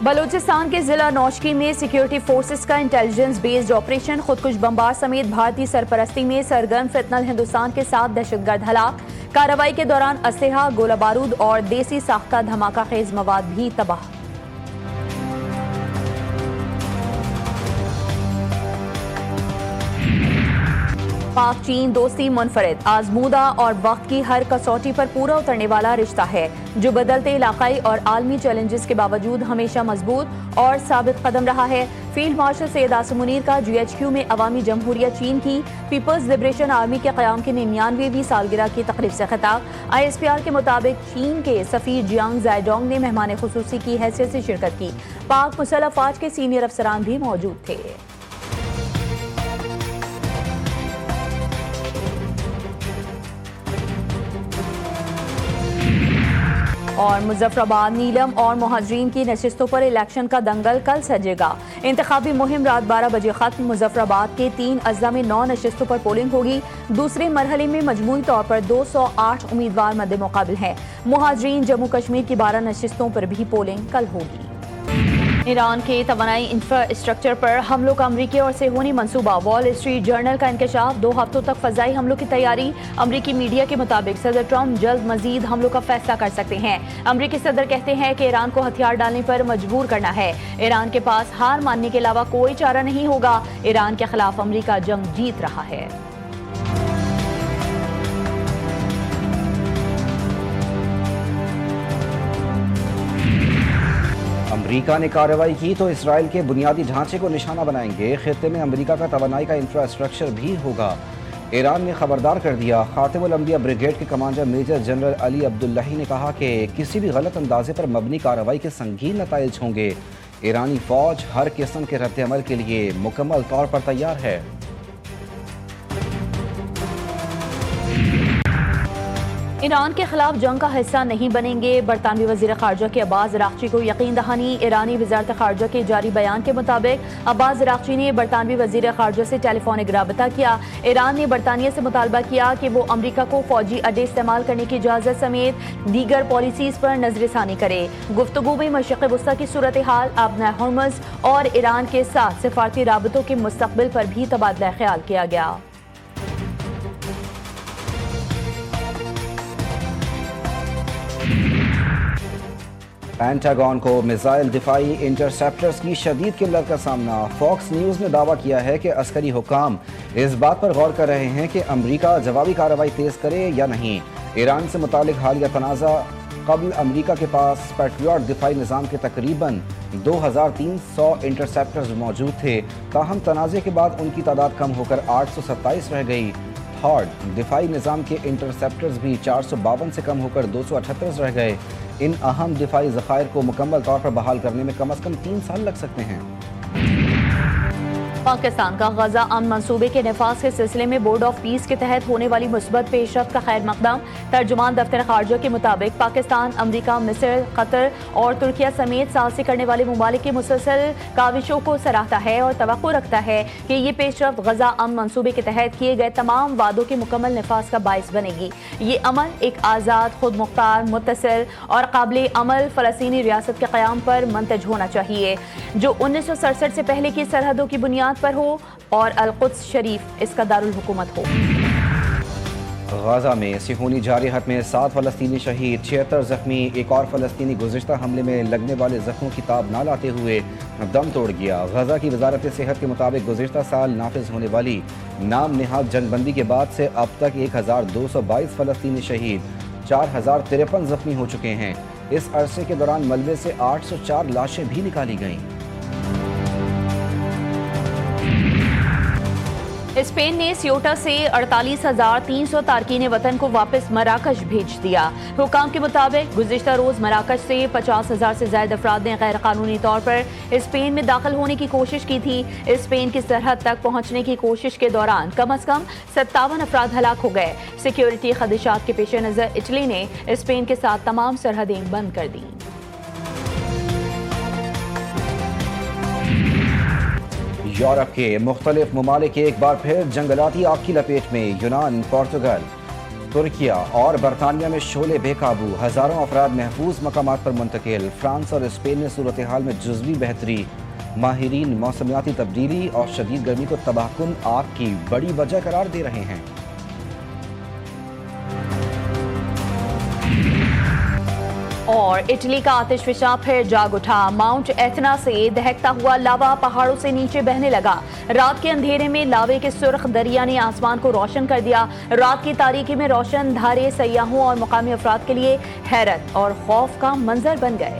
بلوچستان کے ضلع نوشکی میں سیکیورٹی فورسز کا انٹیلیجنس بیسڈ آپریشن، خودکش بمبار سمیت بھارتی سرپرستی میں سرگرم فتنہ ہندوستان کے 7 دہشت گرد ہلاک۔ کارروائی کے دوران اسلحہ، گولہ بارود اور دیسی ساختہ دھماکہ خیز مواد بھی تباہ۔ پاک چین دوستی منفرد، آزمودہ اور وقت کی ہر کسوٹی پر پورا اترنے والا رشتہ ہے، جو بدلتے علاقائی اور عالمی چیلنجز کے باوجود ہمیشہ مضبوط اور ثابت قدم رہا ہے۔ فیلڈ مارشل سید عاصم منیر کا GHQ میں عوامی جمہوریہ چین کی پیپلز لبریشن آرمی کے قیام کی 99ویں سالگرہ کی تقریب سے خطاب۔ ISPR کے مطابق چین کے سفیر جیانگ زائیڈونگ نے مہمان خصوصی کی حیثیت سے شرکت کی۔ پاک مسلح افواج کے سینئر افسران بھی موجود تھے۔ اور مظفر آباد نیلم اور مہاجرین کی نشستوں پر الیکشن کا دنگل کل سجے گا۔ انتخابی مہم رات 12 بجے ختم۔ مظفر آباد کے 3 اضلاع میں 9 نشستوں پر پولنگ ہوگی۔ دوسرے مرحلے میں مجموعی طور پر 208 امیدوار مد مقابل ہیں۔ مہاجرین جموں کشمیر کی 12 نشستوں پر بھی پولنگ کل ہوگی۔ ایران کے توانائی انفراسٹرکچر پر حملوں کا امریکی اور صہیونی منصوبہ، وال اسٹریٹ جرنل کا انکشاف۔ 2 ہفتوں تک فضائی حملوں کی تیاری۔ امریکی میڈیا کے مطابق صدر ٹرمپ جلد مزید حملوں کا فیصلہ کر سکتے ہیں۔ امریکی صدر کہتے ہیں کہ ایران کو ہتھیار ڈالنے پر مجبور کرنا ہے۔ ایران کے پاس ہار ماننے کے علاوہ کوئی چارہ نہیں ہوگا۔ ایران کے خلاف امریکہ جنگ جیت رہا ہے۔ امریکہ نے کارروائی کی تو اسرائیل کے بنیادی ڈھانچے کو نشانہ بنائیں گے۔ خطے میں امریکہ کا توانائی کا انفراسٹرکچر بھی ہوگا۔ ایران نے خبردار کر دیا۔ خاتم الانبیاء بریگیڈ کے کمانڈر میجر جنرل علی عبداللہی نے کہا کہ کسی بھی غلط اندازے پر مبنی کارروائی کے سنگین نتائج ہوں گے۔ ایرانی فوج ہر قسم کے رد عمل کے لیے مکمل طور پر تیار ہے۔ ایران کے خلاف جنگ کا حصہ نہیں بنیں گے، برطانوی وزیر خارجہ کے عباس اراغچی کو یقین دہانی۔ ایرانی وزارت خارجہ کے جاری بیان کے مطابق عباس اراغچی نے برطانوی وزیر خارجہ سے ٹیلی فونک رابطہ کیا۔ ایران نے برطانیہ سے مطالبہ کیا کہ وہ امریکہ کو فوجی اڈے استعمال کرنے کی اجازت سمیت دیگر پالیسیز پر نظر ثانی کرے۔ گفتگو میں مشرق وسطیٰ کی صورتحال، آبنۂ ہرمز اور ایران کے ساتھ سفارتی رابطوں کے مستقبل پر بھی تبادلہ خیال کیا گیا۔ پینٹاگون کو میزائل دفاعی انٹرسیپٹرز کی شدید قلت کا سامنا۔ فاکس نیوز نے دعویٰ کیا ہے کہ عسکری حکام اس بات پر غور کر رہے ہیں کہ امریکہ جوابی کارروائی تیز کرے یا نہیں۔ ایران سے متعلق حالیہ تنازع قبل امریکہ کے پاس پیٹریوٹ دفاعی نظام کے تقریباً 2300 انٹرسیپٹرز موجود تھے، تاہم تنازع کے بعد ان کی تعداد کم ہو کر 827 رہ گئی۔ تھرڈ دفاعی نظام کے انٹرسیپٹرز بھی 452 سے کم ہو کر 278 رہ گئے۔ ان اہم دفاعی ذخائر کو مکمل طور پر بحال کرنے میں کم از کم 3 سال لگ سکتے ہیں۔ پاکستان کا غزہ امن منصوبے کے نفاذ کے سلسلے میں بورڈ آف پیس کے تحت ہونے والی مثبت پیش رفت کا خیر مقدم۔ ترجمان دفتر خارجہ کے مطابق پاکستان، امریکہ، مصر، قطر اور ترکیہ سمیت سازی کرنے والے ممالک کی مسلسل کاوشوں کو سراہتا ہے اور توقع رکھتا ہے کہ یہ پیش رفت غزہ امن منصوبے کے تحت کیے گئے تمام وعدوں کے مکمل نفاذ کا باعث بنے گی۔ یہ عمل ایک آزاد، خود مختار، متصل اور قابل عمل فلسطینی ریاست کے قیام پر منتج ہونا چاہیے، جو 1967 سے پہلے کی سرحدوں کی بنیاد پر ہو اور القدس شریف اس کا دارالحکومت ہو۔ غزہ میں صہیونی جارحیت میں 7 فلسطینی شہید، 76 زخمی۔ ایک اور فلسطینی گزشتہ حملے میں لگنے والے زخموں کی تاب نہ لاتے ہوئے دم توڑ گیا۔ غزہ کی وزارت صحت کے مطابق گزشتہ سال نافذ ہونے والی نام نہاد جنگ بندی کے بعد سے اب تک 1222 فلسطینی شہید، 4053 زخمی ہو چکے ہیں۔ اس عرصے کے دوران ملبے سے 804 لاشیں بھی نکالی گئیں۔ اسپین نے سیوٹا سے 48,300 تارکین وطن کو واپس مراکش بھیج دیا۔ حکام کے مطابق گزشتہ روز مراکش سے 50,000 سے زائد افراد نے غیر قانونی طور پر اسپین میں داخل ہونے کی کوشش کی تھی۔ اسپین کی سرحد تک پہنچنے کی کوشش کے دوران کم از کم 57 افراد ہلاک ہو گئے۔ سیکیورٹی خدشات کے پیش نظر اٹلی نے اسپین کے ساتھ تمام سرحدیں بند کر دیں۔ یورپ کے مختلف ممالک ایک بار پھر جنگلاتی آگ کی لپیٹ میں۔ یونان، پرتگال، ترکیہ اور برطانیہ میں شعلے بے قابو، ہزاروں افراد محفوظ مقامات پر منتقل۔ فرانس اور اسپین میں صورتحال میں جزوی بہتری۔ ماہرین موسمیاتی تبدیلی اور شدید گرمی کو تباہ کن آگ کی بڑی وجہ قرار دے رہے ہیں۔ اور اٹلی کا آتش فشاں پھر جاگ اٹھا، ماؤنٹ ایتنا سے دہکتا ہوا لاوا پہاڑوں سے نیچے بہنے لگا۔ رات کے اندھیرے میں لاوے کے سرخ دریا نے آسمان کو روشن کر دیا۔ رات کی تاریکی میں روشن دھارے سیاحوں اور مقامی افراد کے لیے حیرت اور خوف کا منظر بن گئے۔